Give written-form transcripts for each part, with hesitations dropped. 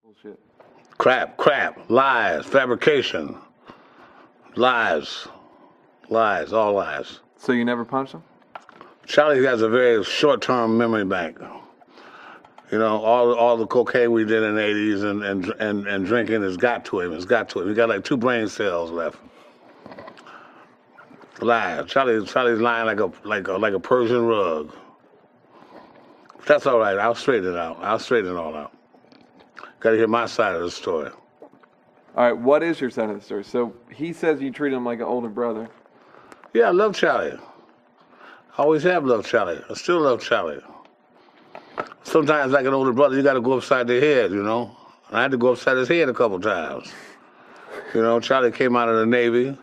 Bullshit. Crap, lies, fabrication, lies, all lies. So you never punched him? Charlie has a very short-term memory bank. You know, all the cocaine we did in the 80s and drinking has got to him. He got like 2 brain cells left. Lies. Charlie's lying like a Persian rug. That's all right. I'll straighten it out. I'll straighten it all out. Got to hear my side of the story. All right, what is your side of the story? So he says you treat him like an older brother. Yeah, I love Charlie. I always have loved Charlie. I still love Charlie. Sometimes, like an older brother, you got to go upside their head, you know. I had to go upside his head a couple times. You know, Charlie came out of the Navy,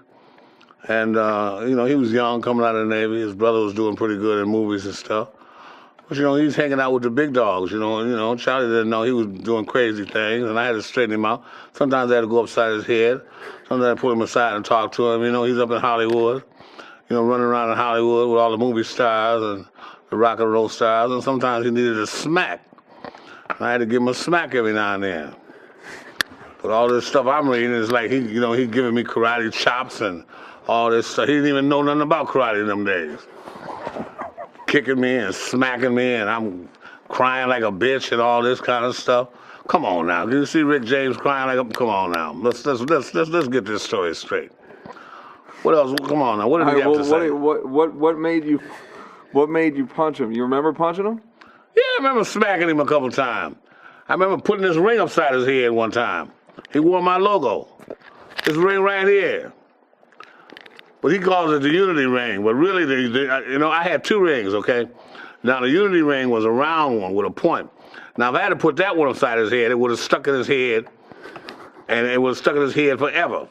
and, you know, he was young coming out of the Navy. His brother was doing pretty good in movies and stuff. But, you know, he's hanging out with the big dogs, you know. Charlie didn't know he was doing crazy things, and I had to straighten him out. Sometimes I had to go upside his head. Sometimes I put him aside and talk to him. You know, he's up in Hollywood, you know, running around in Hollywood with all the movie stars and the rock and roll stars, and sometimes he needed a smack. And I had to give him a smack every now and then. But all this stuff I'm reading is like he's giving me karate chops and all this stuff. He didn't even know nothing about karate in them days. Kicking me and smacking me, and I'm crying like a bitch and all this kind of stuff. Come on now, can you see Rick James crying like a? Come on now, let's get this story straight. What else? Come on now, what did he have to say? What made you punch him? You remember punching him? Yeah, I remember smacking him a couple times. I remember putting this ring upside his head one time. He wore my logo. This ring right here. But he calls it the Unity ring. But really, you know, I had 2 rings, okay? Now, the Unity ring was a round one with a point. Now, if I had to put that one upside his head, it would have stuck in his head, and it would have stuck in his head forever.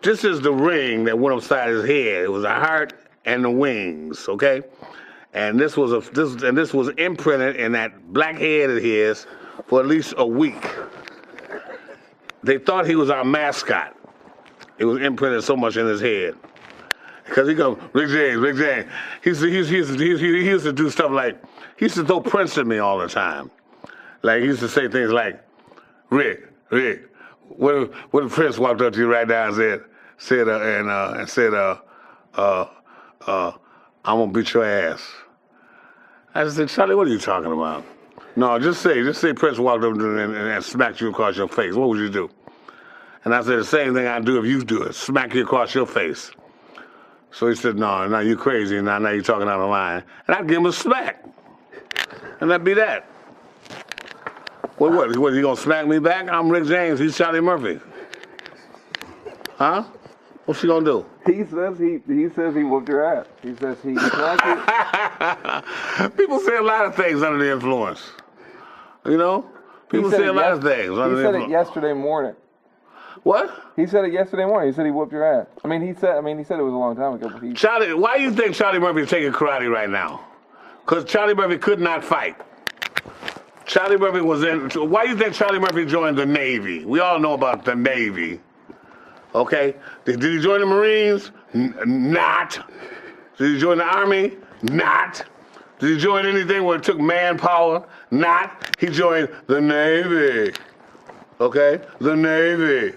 This is the ring that went upside his head. It was a heart and the wings, okay? And this was imprinted in that black head of his for at least a week. They thought he was our mascot. It was imprinted so much in his head. Because he goes, Rick James. He used to do stuff like, he used to throw Prince at me all the time. Like, he used to say things like, Rick, what if Prince walked up to you right now and said, I'm gonna beat your ass. I said, Charlie, what are you talking about? No, just say Prince walked up to you and smacked you across your face. What would you do? And I said, the same thing I'd do if you do it, smack you across your face. So he said, no, you're crazy, now you're talking out of line. And I'd give him a smack. And that'd be that. What, you gonna smack me back? I'm Rick James, he's Charlie Murphy. Huh? What's he gonna do? He says he whooped your ass. He says he smacked you. People say a lot of things under the influence. You know? People say a lot of things under the influence. He said it yesterday morning. What? He said it yesterday morning. He said he whooped your ass. He said it was a long time ago. But Charlie, why do you think Charlie Murphy's taking karate right now? Because Charlie Murphy could not fight. Charlie Murphy was in. Why do you think Charlie Murphy joined the Navy? We all know about the Navy. Okay? Did he join the Marines? Not. Did he join the Army? Not. Did he join anything where it took manpower? Not. He joined the Navy. Okay? The Navy.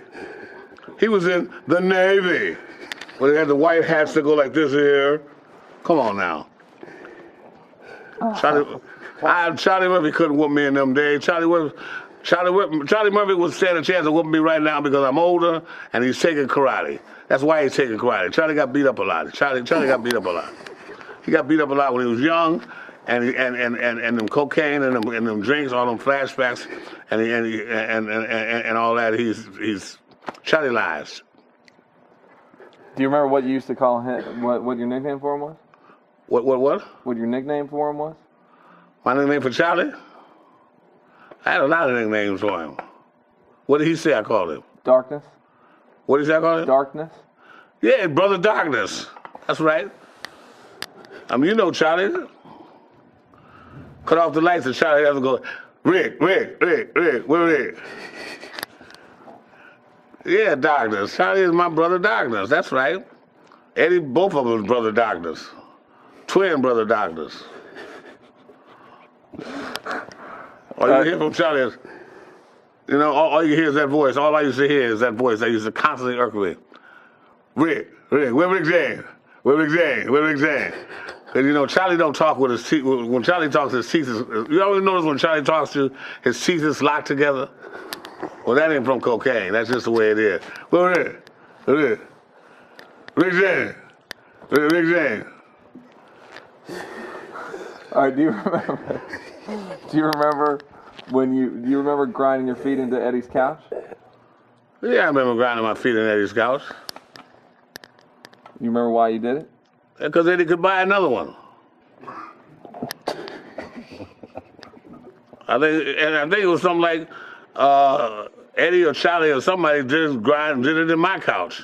He was in the Navy. Where they had the white hats that go like this here. Come on now. Charlie Murphy couldn't whoop me in them days. Charlie Murphy would stand a chance of whooping me right now because I'm older and he's taking karate. That's why he's taking karate. Charlie got beat up a lot. Charlie got beat up a lot. He got beat up a lot when he was young, and them cocaine and them drinks, all them flashbacks, and all that. He's Charlie lies. Do you remember what you used to call him? What your nickname for him was? What? What your nickname for him was? My nickname for Charlie? I had a lot of nicknames for him. What did he say I called him? Darkness. What did he say I called him? Darkness. Yeah, Brother Darkness. That's right. You know Charlie. Cut off the lights and Charlie has to go, Rick, where Rick? Yeah, Darkness. Charlie is my Brother Darkness. That's right. Eddie, both of them is Brother Darkness. Twin Brother Darkness. All you hear from Charlie is, You know, all you hear is that voice. All I used to hear is that voice that used to constantly irk me. Rick, where Rick James? Where Rick James? Where Rick James? Because, you know, Charlie don't talk with his teeth. When Charlie talks, his teeth is... You always notice when Charlie talks to his teeth is locked together? Well, that ain't from cocaine. That's just the way it is. Where Rick? Rick James. Rick James. All right, do you remember do you remember grinding your feet into Eddie's couch? Yeah, I remember grinding my feet in Eddie's couch. You remember why you did it? Because Eddie could buy another one. I think it was something like Eddie or Charlie or somebody did it in my couch.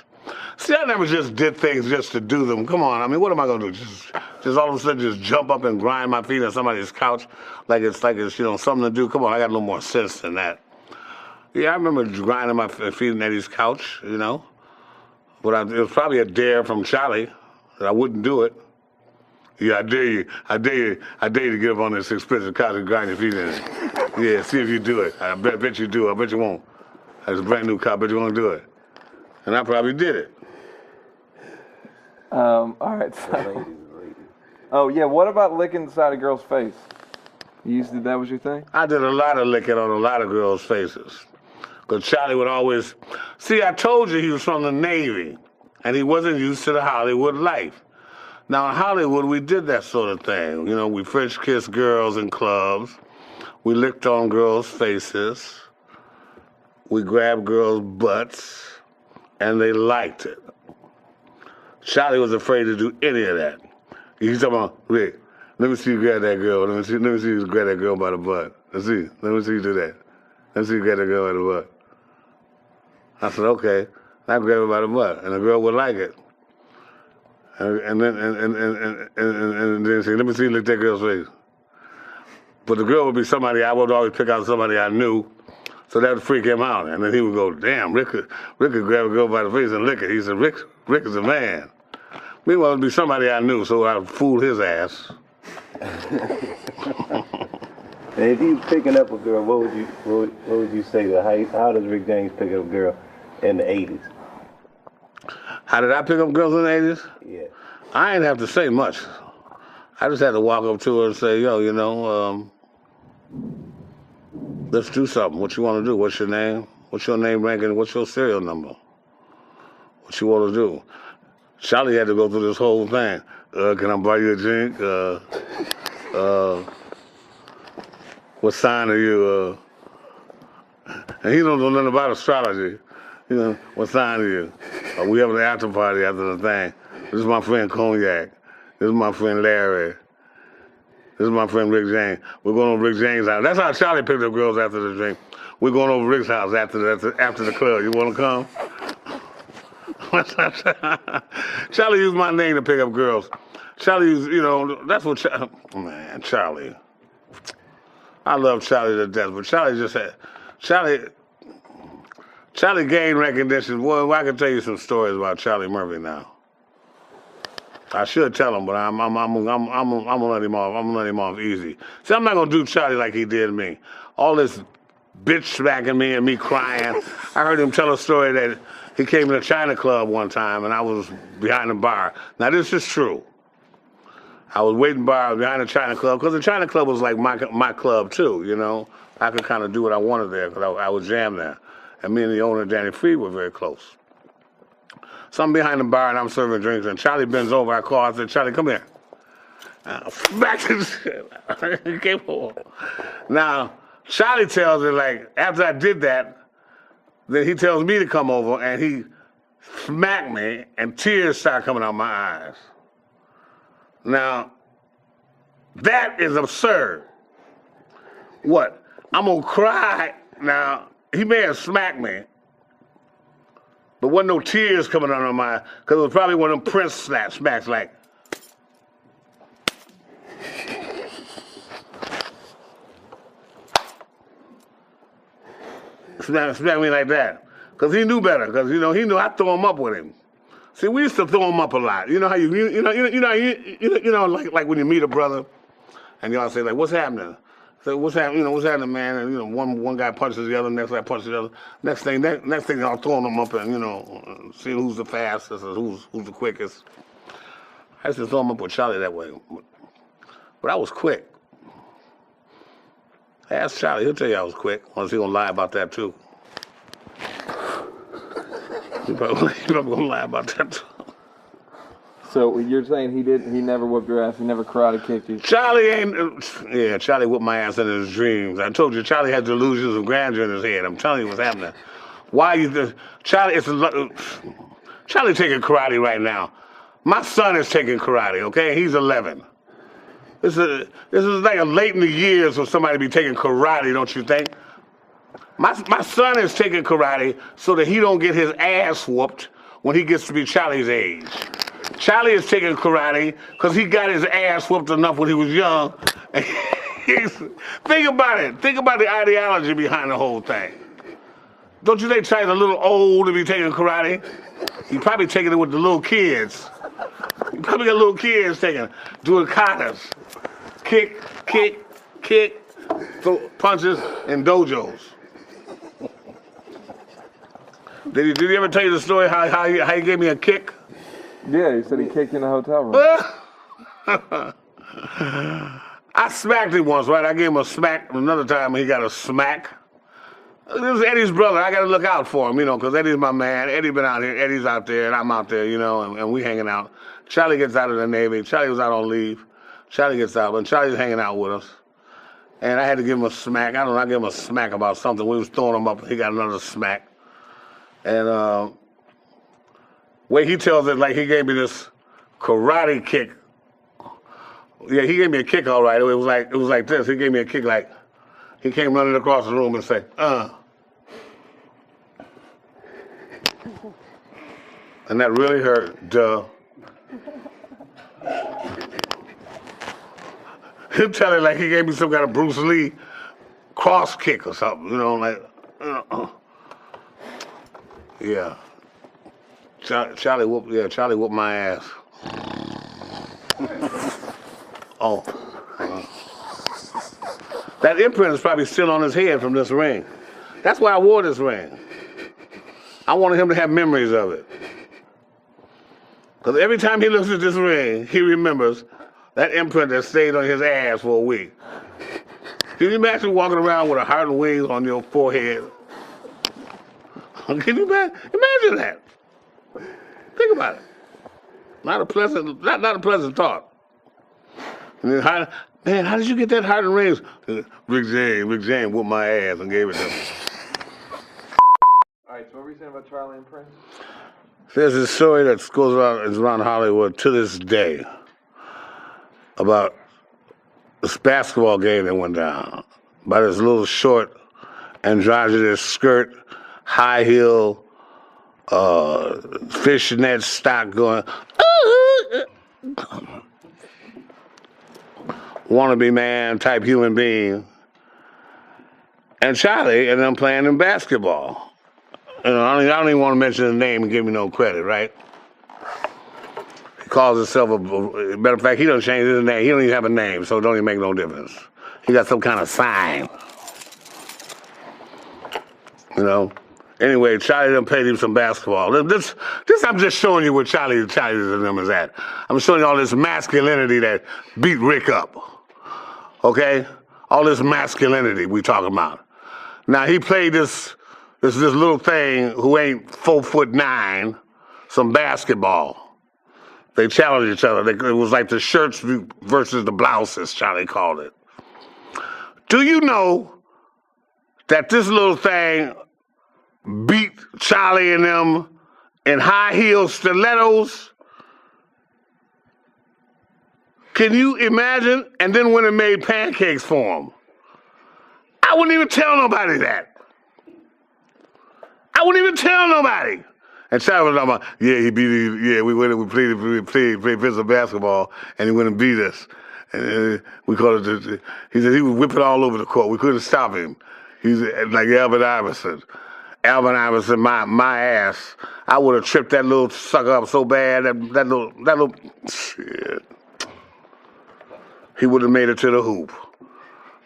See, I never just did things just to do them. Come on, I mean, what am I gonna do? Just all of a sudden just jump up and grind my feet on somebody's couch like it's you know something to do. Come on, I got a little more sense than that. Yeah, I remember grinding my feet on Eddie's couch, you know. But it was probably a dare from Charlie that I wouldn't do it. Yeah, I dare you to get up on this expensive couch and grind your feet in it. Yeah, see if you do it. I bet you do. I bet you won't. It's a brand new couch, but you won't do it. And I probably did it. All right. So, oh yeah, what about licking inside a girl's face? That was your thing? I did a lot of licking on a lot of girls' faces. Because Charlie would always... See, I told you he was from the Navy, and he wasn't used to the Hollywood life. Now, in Hollywood, we did that sort of thing. You know, we French kissed girls in clubs. We licked on girls' faces. We grabbed girls' butts, and they liked it. Charlie was afraid to do any of that. He's talking about, Rick, let me see you grab that girl. Let me see you grab that girl by the butt. Let me see you do that. Let me see you grab that girl by the butt. I said, okay. I grab her by the butt, and the girl would like it. And then say, let me see you lick that girl's face. But the girl would be somebody, I would always pick out somebody I knew, so that would freak him out. And then he would go, damn, Rick could grab a girl by the face and lick it. He said, Rick is a man. Meanwhile, it would be somebody I knew, so I would fool his ass. And if he was picking up a girl, what would you say? How does Rick James pick up a girl in the 80s? How did I pick up girls in the 80s? Yeah. I didn't have to say much. I just had to walk up to her and say, yo, you know, let's do something. What you want to do? What's your name? What's your name ranking? What's your serial number? What you want to do? Charlie had to go through this whole thing. Can I buy you a drink? What sign are you? And he don't know nothing about astrology. You know, what sign are you? We have an after party after the thing. This is my friend Cognac. This is my friend Larry. This is my friend Rick James. We're going over Rick James' house. That's how Charlie picked up girls after the drink. We're going over Rick's house after the club. You want to come? Charlie used my name to pick up girls. Charlie used, you know, that's what Charlie. I love Charlie to death, but Charlie just had, Charlie gained recognition. Boy, I can tell you some stories about Charlie Murphy now. I should tell him, but I'm gonna let him off. I'm gonna let him off easy. See, I'm not gonna do Charlie like he did me. All this bitch smacking me and me crying. I heard him tell a story that he came to a China club one time and I was behind the bar. Now this is true. I was waiting behind the China club because the China club was like my club too, you know. I could kind of do what I wanted there because I would jam there. And me and the owner, Danny Freed, were very close. So I'm behind the bar and I'm serving drinks and Charlie bends over. I call, I said, Charlie, come here. Back to the shit. He came over. Now, Charlie tells her, like, after I did that, then he tells me to come over and he smacked me and tears start coming out my eyes. Now, that is absurd. What? I'm gonna cry. Now, he may have smacked me, but wasn't no tears coming out of my, because it was probably one of them Prince smacks like. Smack me like that. Because he knew better, because, you know, he knew I'd throw him up with him. See, we used to throw him up a lot. You know how like when you meet a brother and y'all say, like, what's happening? So what's happening? You know, what's happening, man? And you know, one guy punches the other, next guy punches the other. Next thing, I'm throwing them up and you know, seeing who's the fastest or who's the quickest. I used to throw them up with Charlie that way, but I was quick. Ask Charlie, he'll tell you I was quick. Unless he's gonna lie about that too. He probably gonna lie about that too. So you're saying he never whooped your ass, he never karate kicked you? Charlie Charlie whooped my ass in his dreams. I told you, Charlie had delusions of grandeur in his head. I'm telling you what's happening. Why Charlie taking karate right now. My son is taking karate, okay? He's 11. This is like a late in the years for somebody to be taking karate, don't you think? My son is taking karate so that he don't get his ass whooped when he gets to be Charlie's age. Charlie is taking karate because he got his ass whooped enough when he was young. Think about it. Think about the ideology behind the whole thing. Don't you think Charlie's a little old to be taking karate? He probably taking it with the little kids. You probably got little kids doing katas. Kick, throw punches, and dojos. Did he ever tell you the story how he gave me a kick? Yeah, he said he kicked you in the hotel room. I smacked him once, right? I gave him a smack. Another time he got a smack. This is Eddie's brother. I got to look out for him, you know, because Eddie's my man. Eddie been out here. Eddie's out there, and I'm out there, you know, and we hanging out. Charlie gets out of the Navy. Charlie was out on leave. Charlie gets out, but Charlie's hanging out with us. And I had to give him a smack. I don't know, I gave him a smack about something. We was throwing him up, he got another smack. And way he tells it, like he gave me this karate kick. Yeah, he gave me a kick all right. It was like this. He gave me a kick like, he came running across the room and said, And that really hurt, duh. He'll tell it like he gave me some kind of Bruce Lee cross kick or something, you know, like, yeah. Charlie whooped my ass. Oh. That imprint is probably still on his head from this ring. That's why I wore this ring. I wanted him to have memories of it. Because every time he looks at this ring, he remembers that imprint that stayed on his ass for a week. Can you imagine walking around with a heart and wings on your forehead? Can you imagine that? Think about it. Not a pleasant thought. And then how did you get that heart and wings? Rick James whooped my ass and gave it to him. All right, so what were you saying about Charlie and Prince? There's this story that goes around Hollywood to this day about this basketball game that went down by this little short androgynous skirt, high heel, fishnet stock going, wannabe man type human being, and Charlie and them playing in basketball. You know, I don't even want to mention his name and give me no credit, right? He calls himself matter of fact, he don't change his name. He don't even have a name, so it don't even make no difference. He got some kind of sign. You know? Anyway, Charlie done played him some basketball. This I'm just showing you where Charlie and them is at. I'm showing you all this masculinity that beat Rick up. Okay? All this masculinity we talking about. Now he played this little thing who ain't 4'9", some basketball. They challenged each other. It was like the shirts versus the blouses, Charlie called it. Do you know that this little thing beat Charlie and them in high heel stilettos? Can you imagine? And then when it made pancakes for him. I wouldn't even tell nobody that. I wouldn't even tell nobody. And Charlie was talking about, we played physical basketball, and he went and beat us. And we called it, he said he was whipping all over the court. We couldn't stop him. He's like Alvin Iverson. Alvin Iverson, my ass. I would have tripped that little sucker up so bad, that little, shit. He would have made it to the hoop.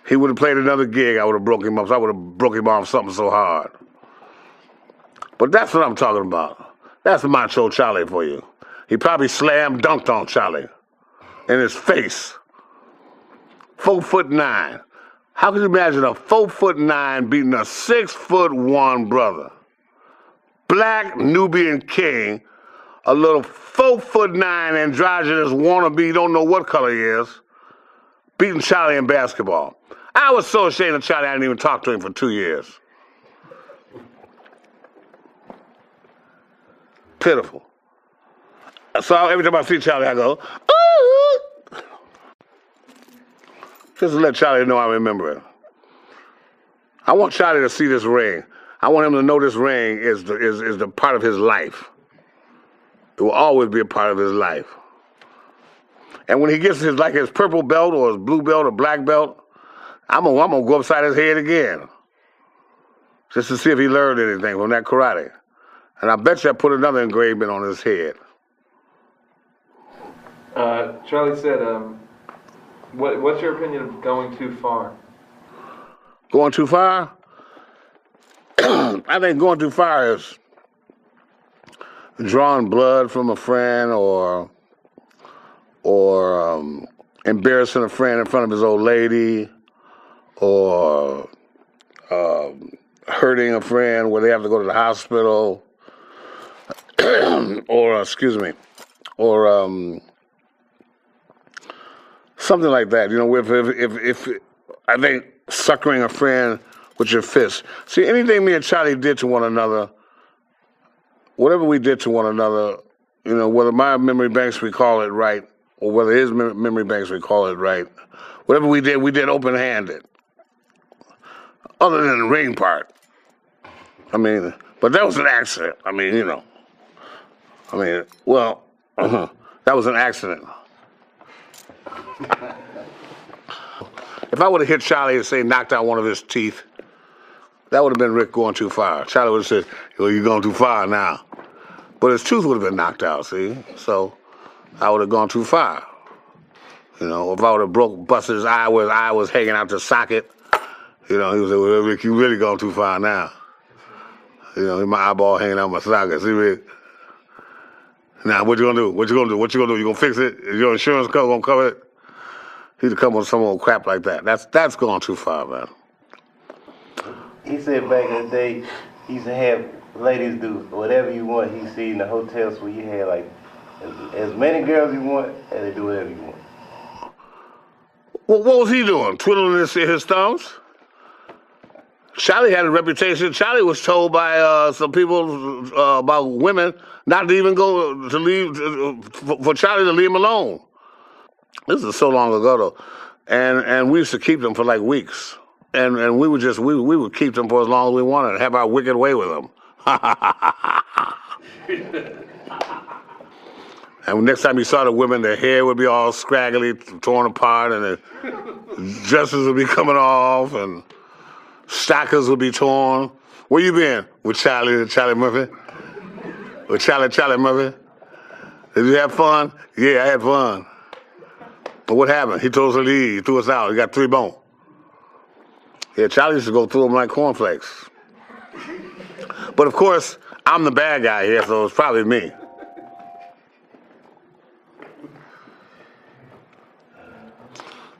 he would have played another gig, I would have broke him up. So I would have broke him off something so hard. But that's what I'm talking about. That's Macho Charlie for you. He probably slam dunked on Charlie in his face. 4'9". How could you imagine a 4'9" beating a 6'1" brother? Black Nubian king, a little 4'9" androgynous wannabe, don't know what color he is, beating Charlie in basketball. I was so ashamed of Charlie I didn't even talk to him for 2 years. Pitiful. So every time I see Charlie, I go, ooh! Just to let Charlie know I remember it. I want Charlie to see this ring. I want him to know this ring is the part of his life. It will always be a part of his life. And when he gets his purple belt or his blue belt or black belt, I'm gonna go upside his head again, just to see if he learned anything from that karate. And I bet you I put another engraving on his head. Charlie said, what's your opinion of going too far? Going too far? I think going too far is drawing blood from a friend or embarrassing a friend in front of his old lady, or hurting a friend where they have to go to the hospital, or something like that. You know, if I think suckering a friend with your fist. See, anything me and Charlie did to one another, whatever we did to one another, you know, whether my memory banks recall it right, or whether his memory banks recall it right, whatever we did open-handed. Other than the ring part. I mean, but that was an accident. I mean, you know. I mean, well, that was an accident. If I would have hit Charlie and say knocked out one of his teeth, that would have been Rick going too far. Charlie would have said, well, you're going too far now. But his tooth would have been knocked out, see? So I would have gone too far. You know, if I would have busted his eye where his eye was hanging out the socket, you know, he would say, well, Rick, you really gone too far now. You know, my eyeball hanging out my socket. See, Rick? Now, what you gonna do? What you gonna do? What you gonna do? You gonna fix it? Is your insurance gonna cover it? He'd come with some old crap like that. That's gone too far, man. He said back in the day, he used to have ladies do whatever you want. He see in the hotels where you had like as many girls you want, and they do whatever you want. Well, what was he doing? Twiddling his thumbs? Charlie had a reputation. Charlie was told by some people about women not to even go to leave, for Charlie to leave him alone. This is so long ago though, and we used to keep them for like weeks, and we would keep them for as long as we wanted, and have our wicked way with them. And next time you saw the women, their hair would be all scraggly, torn apart, and their dresses would be coming off, and stockings would be torn. Where you been? With Charlie Murphy? With Charlie Murphy? Did you have fun? Yeah, I had fun. But what happened? He told us to leave. He threw us out. He got 3 bones. Yeah, Charlie used to go through them like cornflakes. But of course, I'm the bad guy here, so it's probably me.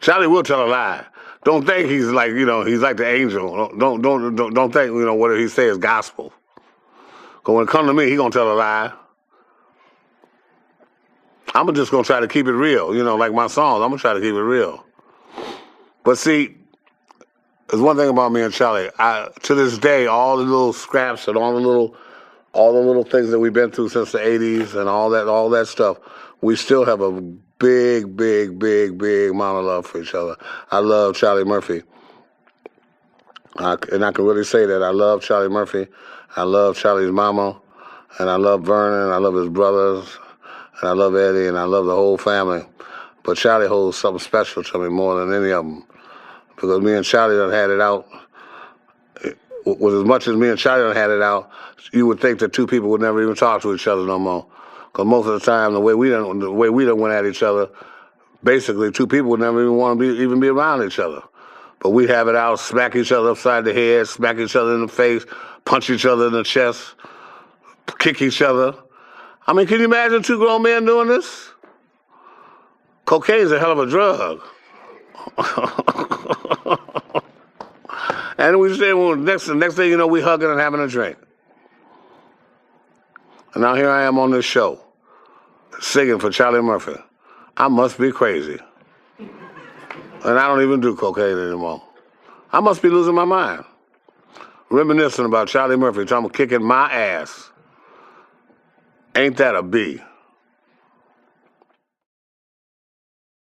Charlie will tell a lie. Don't think he's like, you know, he's like the angel. Don't think, you know, what he say is gospel. Because when it comes to me, he gonna tell a lie. I'm just gonna try to keep it real, you know, like my songs. I'm gonna try to keep it real. But see, there's one thing about me and Charlie. To this day, all the little scraps and all the little things that we've been through since the '80s and all that stuff, we still have a big amount of love for each other. I love Charlie Murphy. And I can really say that I love Charlie Murphy. I love Charlie's mama. And I love Vernon. I love his brothers. And I love Eddie. And I love the whole family. But Charlie holds something special to me more than any of them. Because me and Charlie done had it out. With as much as me and Charlie done had it out, you would think that two people would never even talk to each other no more. Because most of the time, the way we done went at each other, basically two people would never even want to be around each other. But we'd have it out, smack each other upside the head, smack each other in the face, punch each other in the chest, kick each other. I mean, can you imagine 2 grown men doing this? Cocaine's a hell of a drug. And we say, well, the next thing you know, we hugging and having a drink. And now here I am on this show, singing for Charlie Murphy. I must be crazy. And I don't even do cocaine anymore. I must be losing my mind. Reminiscing about Charlie Murphy talking about kicking my ass. Ain't that a B?